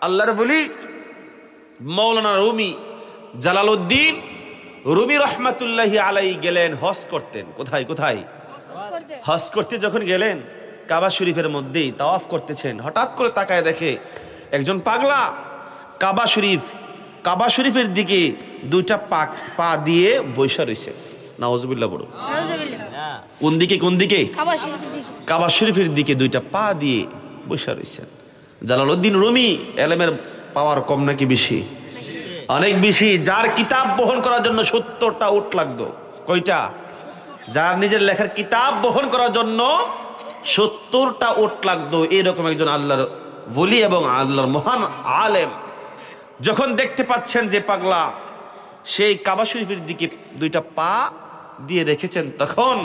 আল্লাহর বলি মাওলানা Rumi Jalaluddin Rumi রহমাতুল্লাহি আলাইহি গেলেন হজ করতেন। কোথায় কোথায়? হজ করতে যখন গেলেন কাবা শরীফের মধ্যেই তাওয়াফ করতেছেন, হঠাৎ করে তাকায় দেখে একজন পাগলা কাবা শরীফের দিকে দুইটা পা দিয়ে বৈশা রয়েছে। নাউজুবিল্লাহ বড়। কোন দিকে? কোন দিকে? কাবা শরীফের দিকে দুইটা পা দিয়ে বৈশা রয়েছেন। জালালউদ্দিন রুমি এলেমের পাওয়ার কম নাকি বেশি? অনেক বেশি। যার কিতাব বহন করার জন্য 70টা উট লাগতো। কয়টা? যার নিজের লেখার কিতাব বহন করার জন্য 70টা উট লাগতো। এরকম একজন আল্লাহর ওলি এবং আল্লাহর মহান আলেম যখন দেখতে পাচ্ছেন যে পাগলা সেই কাবা শরীফের দিকে দুইটা পা দিয়ে রেখেছেন, তখন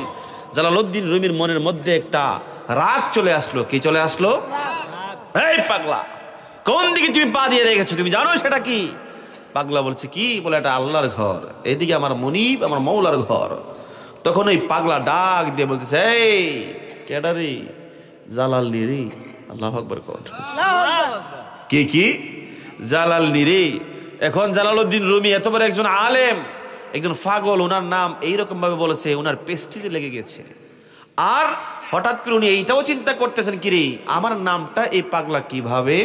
জালালউদ্দিন রুমির মনের মধ্যে একটা রাগ চলে আসলো। কি চলে আসলো? এই পাগলা, কোন দিকে তুমি পা দিয়ে রেখেছো? তুমি জানো সেটা কি? পাগলা বলছে কি? বলে এটা আল্লাহর ঘর, এদিকে আমার মুনিব আমার মৌলার ঘর। তখন ওই পাগলা ডাক দিয়ে বলতেছে, এই কেডা রে? জালাল রে। আল্লাহু আকবার। কি কি? জালাল রে। এখন জালালউদ্দিন রুমি এত বড় একজন আলেম, একজন পাগল, ওনার নাম এইরকম ভাবে বলেছে, ওনার প্রেস্টিজে লেগে গেছে। আর হঠাৎ করে উনি এইটাও চিন্তা করতেছেন, কিরে আমার নামটা এই পাগলা কিভাবে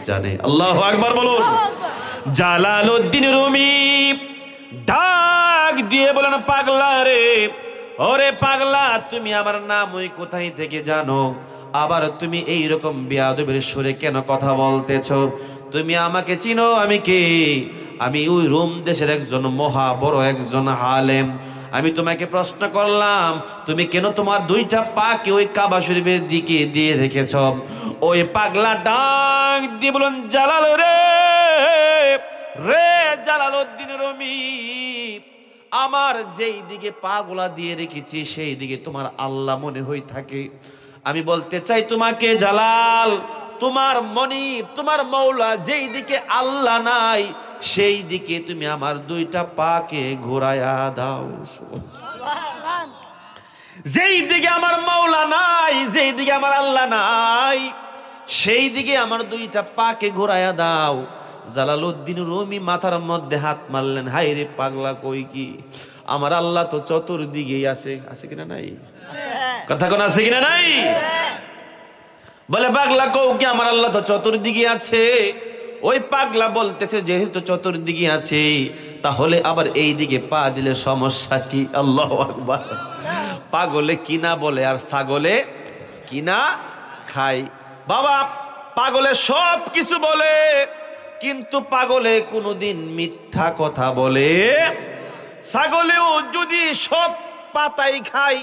জানে? আল্লাহু আকবার বলুন। জালালউদ্দিন রুমি ডাক দিয়ে বলেন, পাগলা রে, ওরে পাগলা, তুমি আমার নাম ওই কোথায় থেকে জানো? আবার তুমি এইরকম বেয়াদবের সুরে কেন কথা বলতেছ? তুমি আমাকে চিনো? আমি কে? আমি ওই রোম দেশের একজন মহা বড় একজন আলেম। আমি তোমাকে প্রশ্ন করলাম, তুমি কেন তোমার দুইটা পাকে ওই কাবা শরীফের দিকে দিয়ে রেখেছ? ওই পাগলা ডাক দিয়ে বলেন, জালাল রে, রে জালালউদ্দিন রুমি, আমার যেই দিকে পাগুলা দিয়ে রেখেছি সেই দিকে তোমার আল্লাহ মনে হয়ে থাকে। আমি বলতে চাই তোমাকে, জালাল, তোমার মনিব তোমার মৌলা যেই দিকে আল্লাহ নাই সেই দিকে তুমি আমার দুইটা পাকে ঘোরায়া দাও। যেই দিকে আমার মৌলা নাই, যেই দিকে আমার আল্লাহ নাই, সেই দিকে আমার দুইটা পাকে ঘোরায়া দাও। জালালউদ্দিন রুমি মাথার মধ্যে হাত মারলেন, হায় রে পাগলা, কই কি? আমার আল্লাহ তো চতুর্দিকেই আছে। আছে কিনা নাই? কথা কোন আছে কিনা নাই? বলে পাগলা, কও কি আমার আল্লাহ তো চতুর্দিকে আছে? ওই পাগলা বলতেছে, যেহেতু চতুর্দিকে আছে তাহলে আবার এই দিকে পা দিলে সমস্যা কি? আল্লাহু আকবার। পাগলে কিনা বলে আর ছাগলে কিনা খায়। বাবা, পাগলে সব কিছু বলে, কিন্তু পাগলে কোনোদিন মিথ্যা কথা বলে। ছাগলেও যদি সব পাতাই খায়,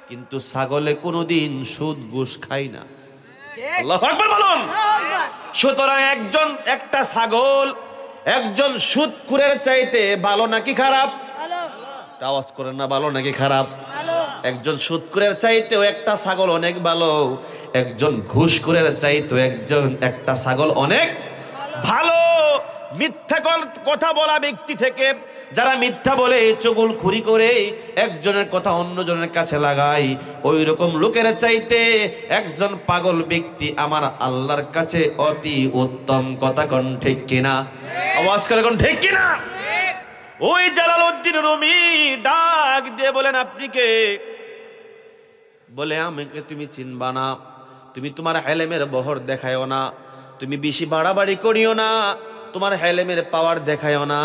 কিন্তু ছাগলে কোনোদিন সুদ ঘুষ খায় না। আল্লাহু আকবার বলুন। সুতরাং একটা ছাগল একজন সুদখোরের চাইতে ভালো নাকি খারাপ? আওয়াজ করেন না, ভালো নাকি খারাপ? একজন সুদখোরের চাইতেও একটা ছাগল অনেক ভালো, একজন ঘুষখোরের চাইতেও একটা ছাগল অনেক ভালো। মিথ্যা কথা বলা ব্যক্তি থেকে, যারা মিথ্যা বলে চুগলখুরি করে একজনের কথা অন্যজনের কাছে লাগায়, ওই রকম লোকের চাইতে একজন পাগল ব্যক্তি আমার আল্লাহর কাছে অতি উত্তম। কথা কোন ঠিক কিনা? আওয়াজ করে কোন ঠিক কিনা? ওই জালালউদ্দিন রুমি ডাক দিয়ে বলেন, আপনি কে? বলে, আমাকে তুমি চিনবা না, তুমি তোমার হেলেমের বহর দেখায়ও না, তুমি বেশি বাড়াবাড়ি করিও না, তোমার হেলেমের পাওয়ার দেখায়ও না।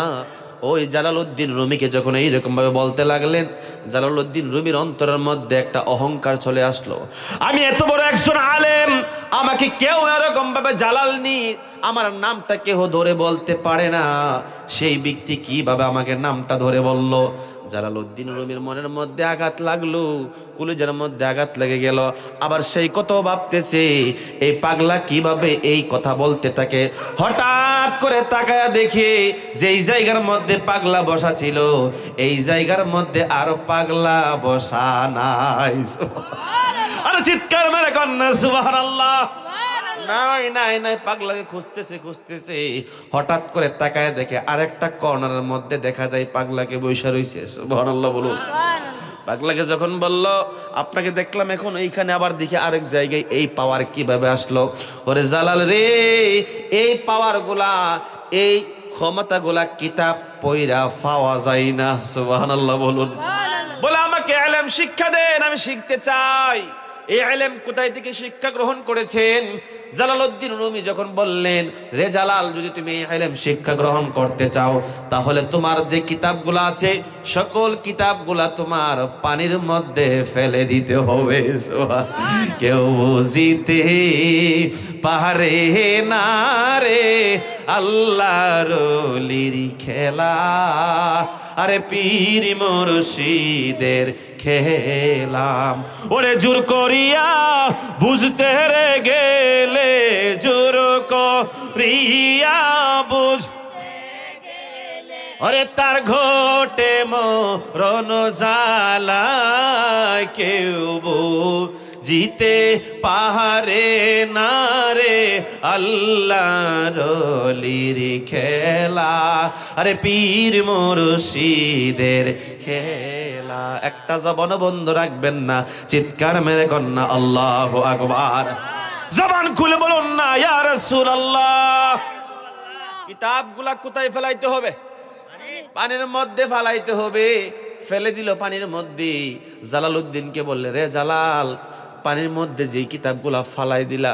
ওই জালালউদ্দিন রুমিকে যখন এইরকম ভাবে বলতে লাগলেন, জালালউদ্দিন রুমির অন্তরের মধ্যে একটা অহংকার চলে আসলো। আমি এত বড় একজন আলেম, আমাকে কেউ এরকম ভাবে জালালনি, আমার নামটা কেউ ধরে বলতে পারে না, সেই ব্যক্তি কিভাবে আমাকে নামটা ধরে বলল? জালালউদ্দিন রুমির মনের মধ্যে আঘাত লাগলো, কলিজার মধ্যে আঘাত লেগে গেল। আবার সেই কত ভাবতেছে এই পাগলা কিভাবে এই কথা বলতে থাকে। হঠাৎ করে তাকায়া দেখে যেই জায়গার মধ্যে পাগলা বসা ছিল এই জায়গার মধ্যে আরো পাগলা বসা নাই। আরে চিৎকার মেরে কন্যা সুবহানাল্লাহ। নাই নাই নাই, পাগলাকে খুঁজতেছে। হঠাৎ করে তাকায় দেখে আরেকটা কর্নারের মধ্যে দেখা যায় পাগলাকে বসে রইছে। সুবহানাল্লাহ বলুন। পাগলাকে যখন বলল আপনাকে দেখলাম এখন এইখানে, আবার দেখি আরেক জায়গায়, এই পাওয়ার কিভাবে আসলো? ওরে জালাল রে, এই পাওয়ার গুলা, এই ক্ষমতা গুলা কিতাব পয়রা পাওয়া যায় না। সুবহানাল্লাহ বলুন। বলে আমাকে ইলম শিক্ষা দেন, আমি শিখতে চাই। এই ইলম কোথায় থেকে শিক্ষা গ্রহণ করেছেন? জালালউদ্দিন রুমি যখন বললেন, রে জালাল, যদি তুমি এই ইলম শিক্ষা গ্রহণ করতে চাও, তাহলে তোমার যে কিতাবগুলো আছে সকল কিতাবগুলা তোমার পানির মধ্যে ফেলে দিতে হবে। কেউ বুঝিতে পারে না রে আল্লাহর ওলির খেলা, আরে পীর মুর্শিদের খেলাম। ওরে জোর করিয়া বুঝতে রে গেলে, জোর করিয়া বুঝ, ওরে তার ঘটে মরণ জ্বালা, কেউ বুঝিতে পারে না রে আল্লাহর ওলির খেলা, আরে পীর মুর্শিদের খেলা। একটা জবান বন্ধ রাখবেন না, চিৎকার মেরে কন্যা আল্লাহু আকবার। জবান খুলে বলুন না ইয়া রাসূলুল্লাহ। কিতাবগুলা কোথায় ফেলাইতে হবে? পানির মধ্যে ফেলাইতে হবে। ফেলে দিল পানির মধ্যে। জালালউদ্দিনকে বললে, রে জালাল, পানির মধ্যে যে কিতাবগুলা ফালাই দিলা,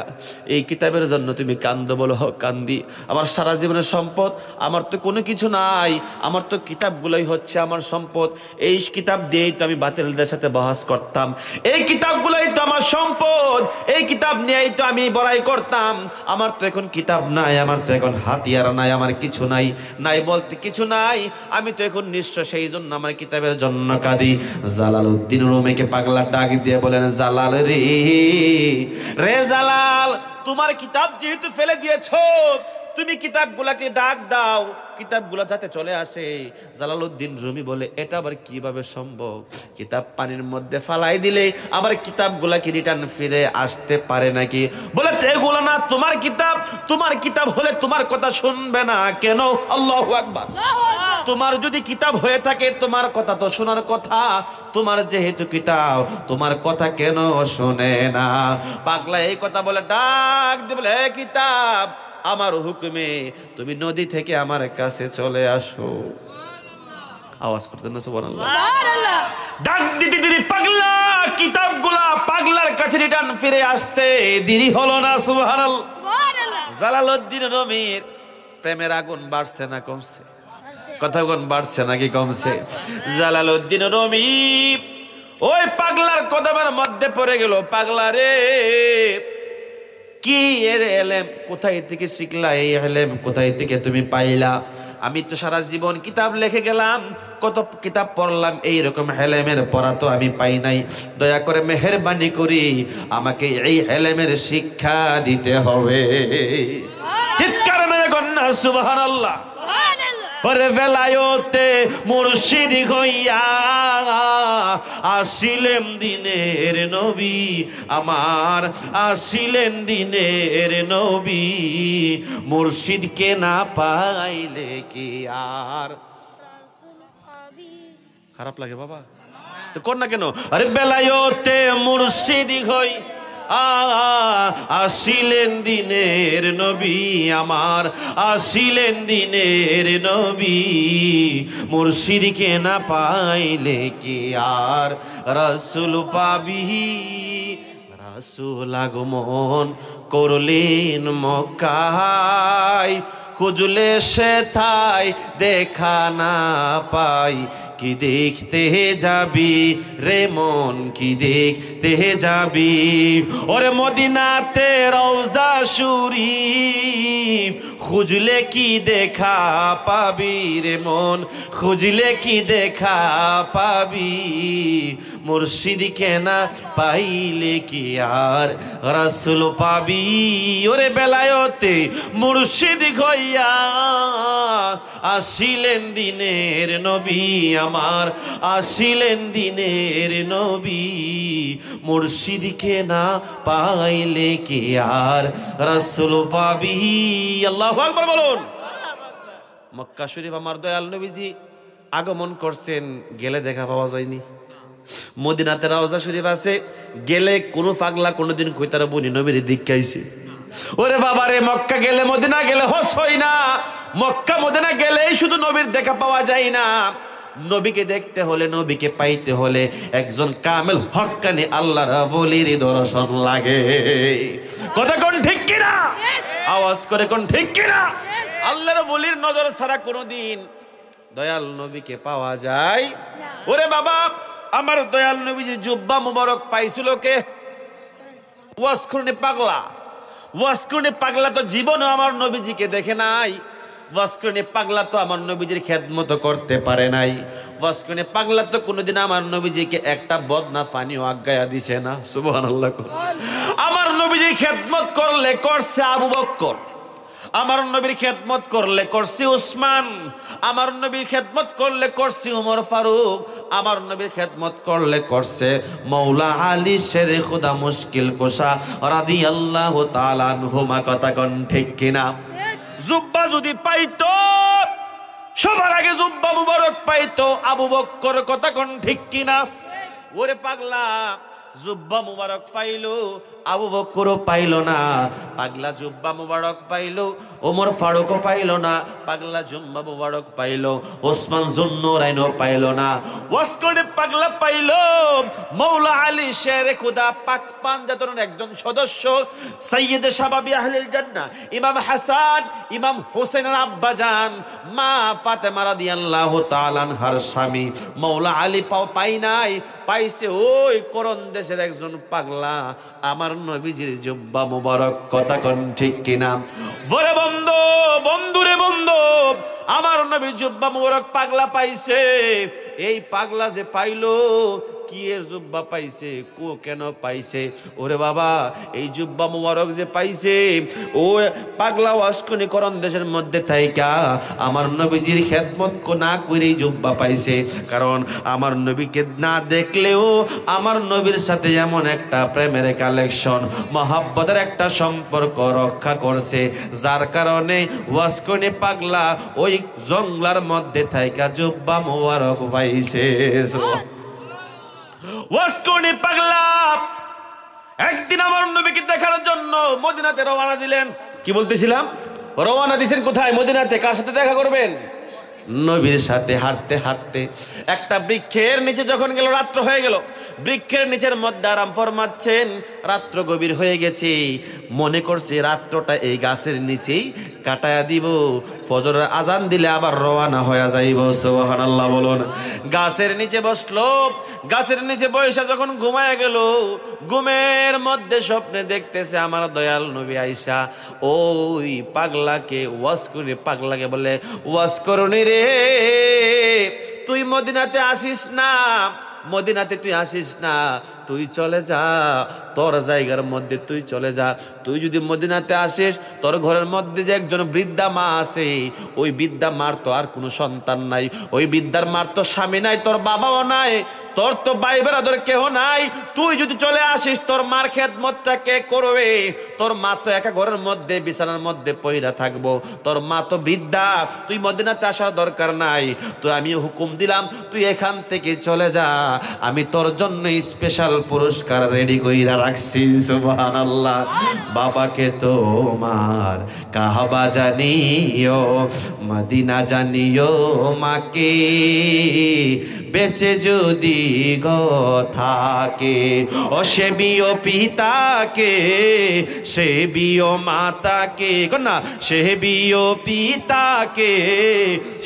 এই কিতাবের জন্য তুমি কান্দো? বলো, কান্দি। আমার সারা জীবনের সম্পদ, আমার তো কোনো কিছু নাই, আমার তো কিতাবগুলাই হচ্ছে আমার সম্পদ। এই কিতাব দিয়েই তো আমি বাতিলদের সাথে বহাস করতাম, এই কিতাবগুলাই তো আমার সম্পদ, এই কিতাব নিয়েই তো আমি বড়াই করতাম। আমার তো এখন কিতাব নাই, আমার তো এখন হাতিয়ার নাই, আমার কিছু নাই, নাই বলতে কিছু নাই, আমি তো এখন নিঃস্ব, সেই জন্য আমার কিতাবের জন্য কাঁদি। জালালউদ্দিন রুমিকে পাগলা ডাক দিয়ে বলেন, জালাল রে, রে জালাল, তোমার কিতাব যেহেতু ফেলে দিয়েছো, তুমি কিতাবগুলাকে ডাক দাও, কিতাবগুলা যাতে চলে আসে। জালালউদ্দিন রুমি বলে, এটা আবার কিভাবে সম্ভব? কিতাব পানির মধ্যে ফালাই দিলে আবার কিতাবগুলা কি রিটার্ন ফিরে আসতে পারে নাকি? বলে, এগুলো না তোমার কিতাব, তোমার কিতাব হলে তোমার কথা শুনবে না কেন? আল্লাহু আকবার। তোমার যদি কিতাব হয়ে থাকে, তোমার কথা তো শোনার কথা, তোমার যেহেতু কিতাব, তোমার কথা কেন শোনে না? পাগলা এই কথা বলে ডাক দিয়ে বলে, হে কিতাব, আমার হুকুমে তুমি নদী থেকে আমার কাছে চলে আসো। আওয়াজ করতেন না সুবহানাল্লাহ। ডাক দিতে দিতে পাগলা কিতাবগুলা পাগলার কাছে রিটার্ন ফিরে আসতে দেরি হলো না। সুবহানাল্লাহ। জালালউদ্দিন রুমির প্রেমের আগুন বাড়ছে না কমছে? কথাগুন বাড়ছে নাকি কমছে? জালালউদ্দিন রুমি ওই পাগলার কদমের মধ্যে পড়ে গেল। পাগলা রে, কি এর ইলম কোথায় থেকে শিখলা? এই ইলম কোথায় থেকে তুমি পাইলা? আমি তো সারা জীবন কিতাব লিখে গেলাম, কত কিতাব পড়লাম, এই রকম ইলমের পড়া তো আমি পাই নাই। দয়া করে মেহেরবানি করি আমাকে এই ইলমের শিক্ষা দিতে হবে। চিৎকার মেরে কন্যা সুবহানাল্লাহ। পরে বেলায়তে মুর্শিদ হইয়া আসিলেন দিনের নবী আমার, আসিলেন দিনের নবী। মুর্শিদকে না পাইলে কি আর খারাপ লাগে বাবা? তো কর না কেন? আরে বেলায়তে মুর্শিদ হই আসিলেন দিনের নবী আমার, আসিলেন দিনের নবী। মুর্শিদকে না পাইলে কি আর রাসূল পাবি? রাসূল আগমন করলেন মক্কায়, খুঁজলে সে তাই দেখা না পাই। কি দেখতে যাবি রে মন, কি দেখতে যাবি? ওরে মদিনাতে রওজা শরীফ, খুঁজলে কি দেখা পাবি রে মন, খুঁজলে কি দেখা পাবি? মুর্শিদকে না পাইলে কি আর রাসূল পাবি? ওরে বেলায়তে মুর্শিদ হইয়া আসিলেন দিনের নবী আমার, আসিলেন দিনের নবী। মুর্শিদকে না পাইলে কি আর রাসূল পাবি? আল্লাহু আকবার বলুন। মক্কা শরীফ আমার দয়াল নবীজি আগমন করছেন, গেলে দেখা পাওয়া যায়নি। মদিনাতে রওজা শরীফ আছে, গেলে কোনো পাগলা কোনোদিন কই তারা বনি নবীর দীক্ষাইছে। ওরে বাবা রে, মক্কা গেলে মদিনা গেলে হস হয় না, মক্কা মদিনা গেলেই শুধু নবীর দেখা পাওয়া যায় না। নবীকে দেখতে হলে, নবীকে পাইতে হলে একজন কামেল হক্কানি আল্লাহর ওলির দর্শন লাগে। কথা কোন ঠিক কিনা? আওয়াজ করে কোন ঠিক কিনা? আল্লাহর ওলির নজর ছাড়া কোনোদিন দয়াল নবীকে পাওয়া যায়? ওরে বাবা, আমার দয়াল নবীজি জুব্বা মুবারক পাইছিল কে? ওয়াসকুরনি পাগলা। ওয়াসকুরনি পাগলা তো জীবনে আমার নবীজিকে দেখে নাই। ওয়াসকুরনি পাগলা তো আমার নবীজির খেদমত করতে পারে নাই। ওয়াসকুরনি পাগলা তো কোনোদিন আমার নবীজিকে একটা বদনা পানিও আজ্ঞায়া দিছে না। সুবহানাল্লাহ। আমার নবীজি খেদমত করলে করছে আবু বকর, আমার নবীর খেদমত করলে করছি উসমান, আমার নবীর খেদমত করলে করছি উমর ফারুক, আমার নবীর খেদমত করলে করছে মৌলা আলী শেরে খুদা মুশকিল কুশা রাদিয়াল্লাহু তাআলা আনহুমা। কথা কোন ঠিক কিনা? জুব্বা যদি পাইতো, সবার আগে জুব্বা মুবারক পাইতো আবু বকর। কথা কোন ঠিক কিনা? ওরে পাগলা, জুব্বা মুবারক পাইলো, আবু বকরও পাইলো না। পাগলা জুব্বা মুবারক পাইলো, ওমর ফারুকও পাইলো না। পাগলা জুব্বা মুবারক পাইলো, ওসমান জুন্নুরাইনও পাইলো না। ওয়াসকুরনি পাগলা পাইলো মৌলা আলী শেরে খুদা পাক পাঞ্জাতনের একজন সদস্য, সাইয়্যিদে শাবাবি আহলিল জান্নাহ, ইমাম হাসান, ইমাম হোসেনের আব্বাজান মা ফাতেমা রাদিয়াল্লাহু তাআলা আনহার স্বামী মৌলা আলী পাই নাই, পাইছে ওই করণ দেশের একজন পাগলা আমার নবীজির জুব্বা মুবারক। কথা কোন ঠিক কিনা? বলে বন্ধু, বন্ধুরে বন্ধু, আমার নবীর জুব্বা মুবারক পাগলা পাইছে। এই পাগলা যে পাইলো, কি এর জুব্বা পাইছে, কেন পাইছে? ওরে বাবা, এই জুব্বা মুবারক যে পাইছে, ও পাগলা ওয়াসকুনি করণ দেশের মধ্যে থাইকা আমার নবীজির খেদমত না করেই জুব্বা পাইছে। কারণ আমার নবীকে না দেখলেও আমার নবীর সাথে এমন একটা প্রেমের কালেকশন, মহাব্বতের একটা সম্পর্ক রক্ষা করছে, যার কারণে ওয়াসকুনি পাগলা ওই জঙ্গলার মধ্যে থাইকা জুব্বা মুবারক পাইছে। ওয়াসকুরনি পাগলা একদিন আমার নবীকে দেখার জন্য মদিনাতে রওনা দিলেন। কি বলতেছিলাম? রওনা দিয়েছেন কোথায়? মদিনাতে। কার সাথে দেখা করবেন? নবীর সাথে। হাঁটতে হাঁটতে একটা বৃক্ষের নিচে যখন গেল, রাত্র হয়ে গেল, বৃক্ষের নিচের মধ্যে আরাম ফরমাচ্ছেন। রাত্র গভীর হয়ে গেছে, মনে করছে রাত্রটা এই গাছের নিচেই কাটায়া দিব, ফজরের আজান দিলে আবার রওনা হয়ে যাইব। সুবহানাল্লাহ বলুন। গাছের নিচে বসলো, গাছের নিচে বসে যখন ঘুমায় গেল, ঘুমের মধ্যে স্বপ্নে দেখতেছে আমার দয়াল নবী আয়েশা ওই পাগলাকে, ওয়াসকুরনি পাগলাকে বলে, ওয়াসকুরনি রে, তুই মদিনাতে আসিস না, মদিনাতে তুই আসিস না, তুই চলে যা তোর জায়গার মধ্যে, তুই চলে যা। তুই যদি মদিনাতে আসিস, তোর ঘরের মধ্যে যে একজন বৃদ্ধা মা আছে, ওই বৃদ্ধা মার তো আর কোনো সন্তান নাই, ওই বৃদ্ধার মার তো স্বামী নাই, তোর বাবাও নাই, তোর তো ভাই বেরাদর কেহ নাই। তুই যদি চলে আসিস, তোর মার খেদমতটা কে করবে? তোর মা তো একা ঘরের মধ্যে বিছানার মধ্যে পইরা থাকবো, তোর মা তো বৃদ্ধা, তুই মদিনাতে আসার দরকার নাই। তো আমি হুকুম দিলাম, তুই এখান থেকে চলে যা, আমি তোর জন্য স্পেশাল পুরস্কার রেডি কইরা রাখছি। সুবহানাল্লাহ। বাবাকে তোমার কাবা জানিও, মদিনা জানিও, মাকে বেঁচে যদি গো থাকে, ও সেবিও পিতাকে, সেবিও মাতাকে, না সেবিও পিতাকে,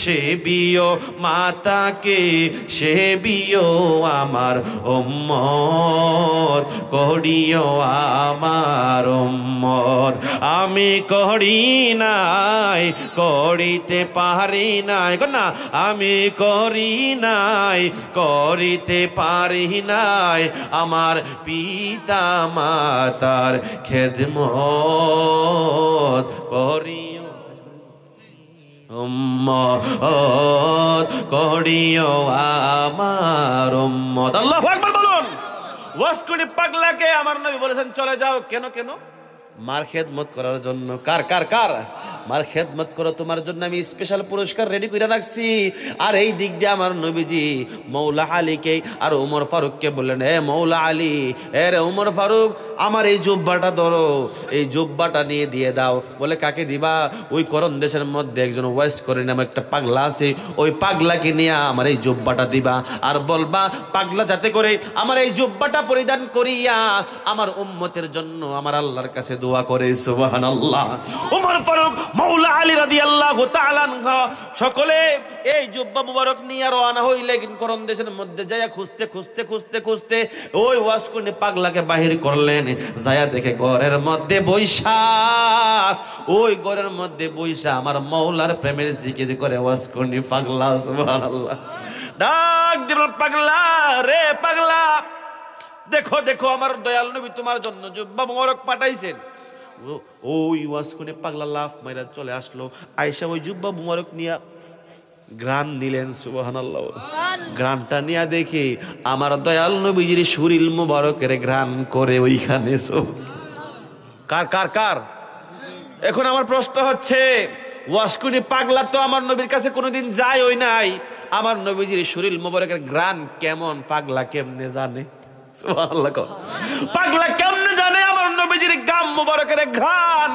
সেবিও মাতাকে, সেবিও আমার উম্মত, করিও আমার উম্মত। আমি করি নাই, করিতে পারি নাই, না আমি করি নাই, করিতে পারি নাই, আমার পিতা মাতার খেদমত করিও উম্মত, করিও আমার উম্মত। আল্লাহু আকবার বলুন। ওয়াসকুরনি পাগলাকে আমার নবী বলেছেন চলে যাও। কেন? কেন? মার খেদমত করার জন্য। কার কার কার? মার খেদমত করো, তোমার জন্য আমি স্পেশাল পুরস্কার রেডি করে রাখছি। আর এই দিক দিয়ে আমার নবীজি মৌলা আলীকে আর উমর ফারুককে বললেন, হে মৌলা আলী, এ রে উমর ফারুক, আমার এই জুব্বাটা ধরো, এই জুব্বাটা নিয়ে দিয়ে দাও। বলে কাকে দিবা? ওই করণ দেশের মধ্যে একজন ওয়াইস করে নামে একটা পাগলা আছে, ওই পাগলাকে নিয়ে আমার এই জুব্বাটা দিবা, আর বলবা পাগলা যাতে করে আমার এই জুব্বাটা পরিধান করিয়া আমার উম্মতের জন্য আমার আল্লাহর কাছে দোয়া করে। সুবহানাল্লাহ। উমর ফারুক, মাওলা আলী রাদিয়াল্লাহু তাআলা আনহু সকলে এই জুব্বা মুবারক নিয়ে রওনা হইলে করণ দেশের মধ্যে যায়া খুঁজতে খুঁজতে খুঁজতে খুঁজতে ওই ওয়াজ করে পাগলাকে বাহির করলেন। যায়া দেখে ঘরের মধ্যে বৈশা, ওই ঘরের মধ্যে বৈশা আমার মাওলার প্রেমের জিকির করে ওয়াজ করে পাগলা। সুবহানাল্লাহ। ডাক দিল, পাগলা রে পাগলা, দেখো দেখো আমার দয়াল নবী তোমার জন্য জুব্বা মুবারক পাঠাইছেন। ওই ওয়াজ করে পাগলা লাফ মাইরা চলে আসলো, আয়েশা ওই জুব্বা মুবারক নিয়া গ্রান নিলেন। সুবহানাল্লাহ। গ্রানটা নিয়া দেখে আমার দয়াল নবীজির শরীর মুবারকের গ্রান করে ওইখানে। কার কার কার? এখন আমার প্রশ্ন হচ্ছে, ওয়াজ করে পাগলা তো আমার নবীর কাছে কোনোদিন যায় ওই নাই, আমার নবীজির শরীর মুবারকের গ্রান কেমন পাগলা কেমনে জানে? সুবহানাল্লাহ। পাগলা কেমনে জানে আমার নবীজির গাম মুবারকের ঘ্রাণ?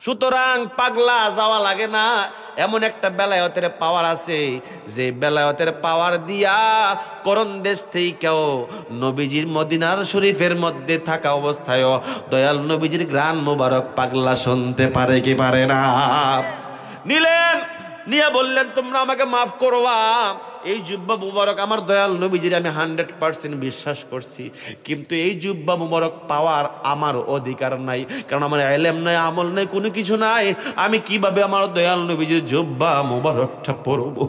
সুতরাং পাগলা যাওয়া লাগে না, এমন একটা বেলায়েতের পাওয়ার আছে যে বেলায়েতের পাওয়ার দিয়া করণ দেশ থেকেও নবীজির মদিনার শরীফের মধ্যে থাকা অবস্থায় দয়াল নবীজির গ্রান মুবারক পাগলা শুনতে পারে কি পারে না? নিলেন, নিয়ে বললেন তোমরা আমাকে মাফ করবা, এই জুব্বা মুবারক আমার দয়াল নবীজির আমি 100% বিশ্বাস করছি, কিন্তু এই জুব্বা মুবারক পাওয়ার আমার অধিকার নাই, কারণ আমার ইলম নাই, আমল নাই, কোনো কিছু নাই। আমি কিভাবে আমার দয়াল নবীজির জুব্বা মুবারকটা পরবো?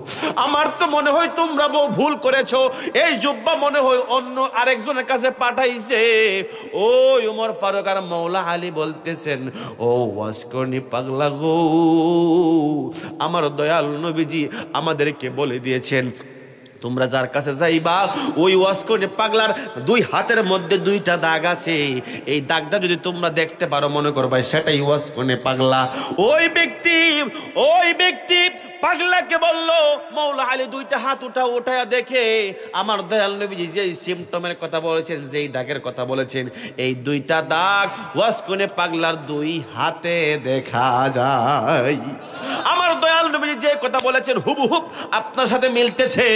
আমার তো মনে হয় তোমরা ভুল করেছো, এই জুব্বা মনে হয় অন্য আরেকজনের কাছে পাঠাইছে। ওই উমর ফারুক আর মাওলা আলী বলতেছেন, ও ওয়াসকর্ণী পাগলা গো, আমার দয়াল নবীজি আমাদেরকে বলে দিয়েছেন তোমরা যার কাছে যাইবা ওই ওয়াজ করে পাগলার দুই হাতের মধ্যে দুইটা দাগ আছে, এই দাগটা যদি তোমরা দেখতে পারো মনে করবা সেটাই ওয়াজ করে পাগলা। ওই ব্যক্তি পাগলাকে বললো, মাওলা আলী দুইটা হাত উঠায়া দেখে আমার দয়াল নবীজি যে সিমটমের কথা বলেছেন, যেই দাগের কথা বলেছেন, এই দুইটা দাগ ওয়াজ করে পাগলার দুই হাতে দেখা যায়। আমার দয়াল নবীজি যে কথা বলেছেন হুবহুব আপনার সাথে মিলতেছে,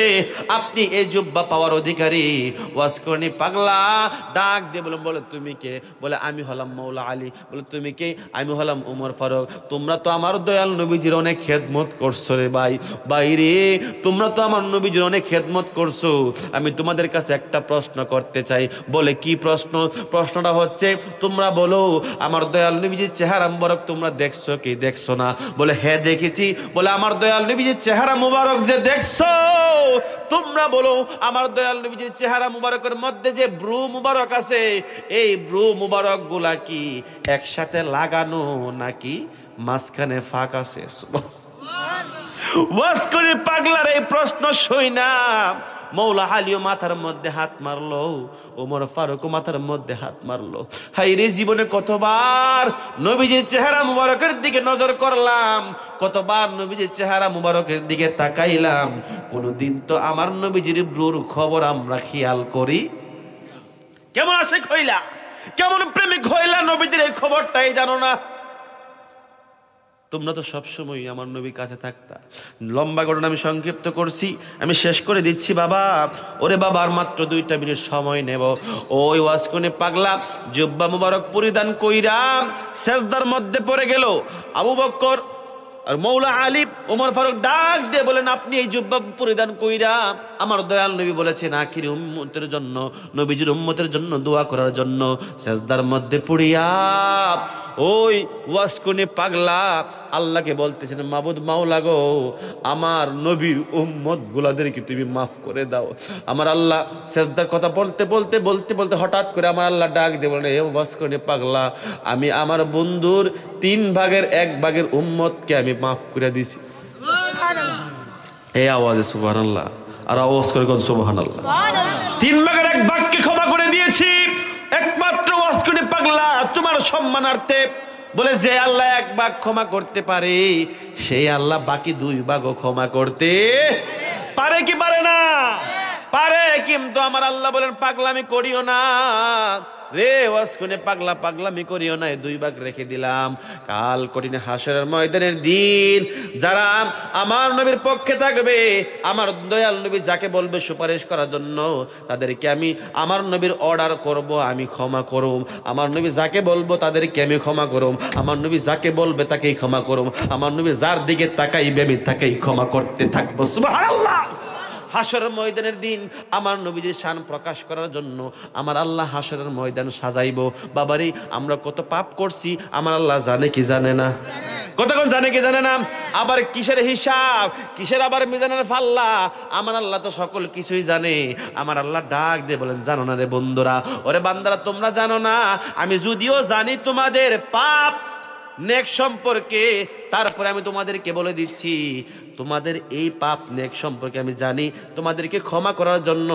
আপনি এই জুব্বা পাওয়ার অধিকারী। ওয়াজ করে পাগলা ডাক দিয়ে বলে তুমি কে? বলে আমি হলাম মাওলা আলী। বলে তুমি কে? আমি হলাম উমর ফারুক। তোমরা তো আমার দয়াল নবীজির অনেক খেদমত করছো রে ভাই রে, তোমরা তো আমার নবীজির অনেক খেদমত করছো। আমি তোমাদের কাছে একটা প্রশ্ন করতে চাই। বলে কি প্রশ্ন? প্রশ্নটা হচ্ছে তোমরা বলো আমার দয়াল নবীজির চেহারা মুবারক তোমরা দেখছো কি দেখছো না? বলে হ্যাঁ দেখেছি। বলে আমার দয়াল নবীজির চেহারা মুবারক যে দেখছো, তোমরা বলো আমার দয়াল নবীজির চেহারা মুবারকের মধ্যে যে ব্রু মুবারক আছে, এই ব্রু মুবারক গুলা কি একসাথে লাগানো নাকি মাঝখানে ফাঁক আছে? ওয়াজ করে পাগলার এই প্রশ্ন শুই না মৌলা আলীও মাথার মধ্যে হাত মারলো, ওমর ফারুক মাথার মধ্যে হাত মারলো। হাই রে, জীবনে কতবার নবীজির চেহারা মুবারকের দিকে নজর করলাম, কতবার নবীজির চেহারা মুবারকের দিকে তাকাইলাম, কোনদিন তো আমার নবীজির ব্রুর খবর আমরা খেয়াল করি। কেমন আশিক হইলা, কেমন প্রেমিক হইলা, নবীজির এই খবরটাই জানো না? তোমরা তো সবসময় আমার নবীর কাছে থাকতা। লম্বা ঘটনা আমি সংক্ষিপ্ত করছি, আমি শেষ করে দিচ্ছি বাবা। ওরে বাবা, আর মাত্র 2 মিনিট সময় নেব। ওই ওয়াজ করে পাগলা জুব্বা মুবারক পরিধান কইরা সেজদার মধ্যে পড়ে গেল। আবু বকর আর মাওলা আলী ওমর ফারুক ডাক দিয়ে বলেন, আপনি এই জুব্বা পরিধান কইরা আমার দয়াল নবী বলেছেন আখিরি উম্মতের জন্য, নবীজির উম্মতের জন্য দোয়া করার জন্য সেজদার মধ্যে পড়িয়া ওই ওয়াজ কোনে পাগলা আল্লাহকে বলতেছেন, মাবুদ মাওলা গো, আমার নবীর উম্মত গুলাদেরকে তুমি মাফ করে দাও। আমার আল্লাহ সেজদার কথা বলতে বলতে বলতে বলতে হঠাৎ করে আমার আল্লাহ ডাক দিয়ে বলেন, এ ওয়াজ কোনে পাগলা, আমি আমার বন্ধুর 3 ভাগের 1 ভাগের উম্মতকে আমি মাফ করে দিছি। এই আওয়াজে সুবহানাল্লাহ, আর আওয়াজ করে কোন সুবহানাল্লাহ। 3 ভাগের 1 ভাগকে ক্ষমা করে দিয়েছি। একমাত্র ওয়াজ কোনে পাগলা পাগলা তোমার সম্মানার্থে বলে যে আল্লাহ এক ভাগ ক্ষমা করতে পারে সেই আল্লাহ বাকি 2 ভাগও ক্ষমা করতে পারে কি পারে না? পারে। কিন্তু আমার আল্লাহ বলেন পাগলামি করিও না রে, ওয়াসকুনে পাগলামি করিও না, 2 ভাগ রেখে দিলাম। কাল কঠিন হাসরের ময়দানের দিন যারা আমার নবীর পক্ষে থাকবে, আমার দয়াল নবী যাকে বলবে সুপারিশ করার জন্য, তাদেরকে আমি আমার নবীর অর্ডার করব, আমি ক্ষমা করুম। আমার নবী যাকে বলবো তাদেরকে আমি ক্ষমা করুম। আমার নবী যাকে বলবে তাকেই ক্ষমা করুম। আমার নবী যার দিকে তাকাইবে আমি তাকেই ক্ষমা করতে থাকবো। সুবহানাল্লাহ। হাসরের ময়দানের দিন আমার নবীজির শান প্রকাশ করার জন্য আমার আল্লাহ হাসরের ময়দান সাজাইবো। বাবারে আমরা কত পাপ করছি আমার আল্লাহ জানে কি জানে না? কতক্ষণ জানে কি জানে না? আবার কিসের হিসাব, কিসের আবার মিজানের ফাল্লা, আমার আল্লাহ তো সকল কিছুই জানে। আমার আল্লাহ ডাক দিয়ে বলেন, জানো না রে বন্ধুরা, ওরে বান্দারা তোমরা জানো না, আমি যদিও জানি তোমাদের পাপ নেক সম্পর্কে, তারপরে আমি তোমাদেরকে বলে দিচ্ছি তোমাদের এই পাপ নেক সম্পর্কে আমি জানি। তোমাদেরকে ক্ষমা করার জন্য,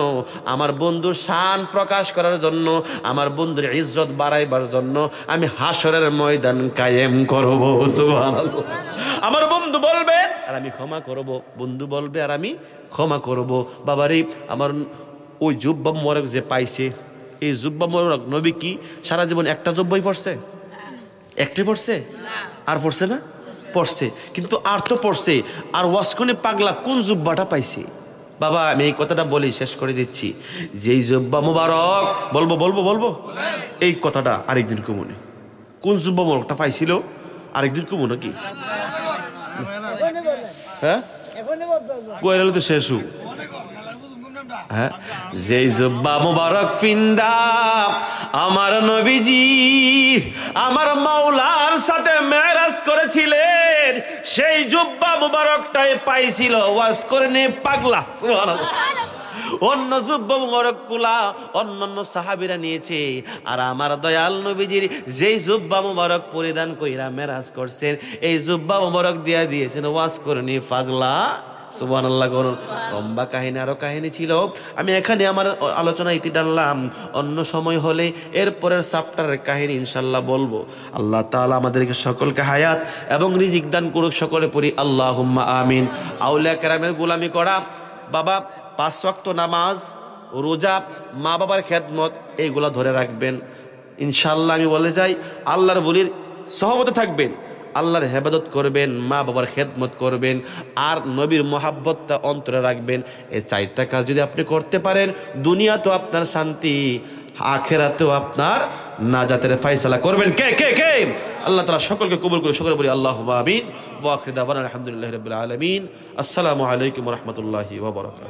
আমার বন্ধুর শান প্রকাশ করার জন্য, আমার বন্ধুর ইজ্জত বাড়াইবার জন্য আমি হাসরের ময়দান কায়েম করব। সুবহানাল্লাহ। আমার বন্ধু বলবে আর আমি ক্ষমা করব, বন্ধু বলবে আর আমি ক্ষমা করব। বাবারে আমার ওই জুব্বা মোবারক যে পাইছে, এই জুব্বা মোবারক নবী কি সারা জীবন একটা জুব্বাই পড়ছে? একটাই পড়ছে? আর পড়ছে না? পড়ছে, কিন্তু আর তো পড়ছে। আর ওয়াসকুনে পাগলা কোন জুব্বাটা পাইছে? বাবা আমি এই কথাটা বলি শেষ করে দিচ্ছি, যেই জুব্বা মুবারক বলবো এই কথাটা আরেকদিন কমনে, কোন জুব্বা মুবারকটা পাইছিল আরেকদিন কমনে কি? হ্যাঁ কইলে তো শেষ। যেই জুব্বা মুবারক ফিন্দা আমার নবীজি আমার মাওলার সাথে মেরাজ করেছিলেন, সেই জুব্বা মুবারকটাই পাইছিল ওয়াসকুনে পাগলা। সুবহানাল্লাহ। অন্য জুব্বা মুবারক গুলা অন্যান্য সাহাবীরা নিয়েছে, আর আমার দয়াল নবীজির যেই জুব্বা মুবারক পরিধান কইরা মেরাজ করছেন, এই জুব্বা মুবারক দিয়া দিয়েছেন ওয়াসকুনে পাগলা। সুবহানাল্লাহ। করুন। লম্বা কাহিনী, আরো কাহিনী ছিল, আমি এখানে আমার আলোচনা ইতি টানলাম। অন্য সময় হলে এরপরের চ্যাপ্টারের কাহিনী ইনশাআল্লাহ বলবো। আল্লাহ তাআলা আমাদেরকে সকলকে হায়াত এবং রিজিক দান করুক। সকলে পড়ি আল্লাহুম্মা আমিন। আউলিয়া কেরামের গোলামি করা, বাবা 5 ওয়াক্ত নামাজ, রোজা, মা বাবার খেদমত, এইগুলা ধরে রাখবেন ইনশাআল্লাহ। আমি বলে যাই আল্লাহর ওলির সহবতে থাকবেন, আল্লাহর হেফাজত করবেন, মা বাবার খেদমত করবেন, আর নবীর মহাব্বতটা অন্তরে রাখবেন। এই 4টা কাজ যদি আপনি করতে পারেন, দুনিয়াতেও আপনার শান্তি, আখিরাতেও আপনার নাজাতের ফয়সালা করবেন। কে কে কে? আল্লাহ তাআলা সকলকে কবুল করে। সকলে বলি আল্লাহুম্মা আমিন। ওয়া আখিরু দাওয়ানা আলহামদুলিল্লাহি রাব্বিল আলামিন। আসসালামু আলাইকুম ওয়া রাহমাতুল্লাহি ওয়া বারাকাতুহু।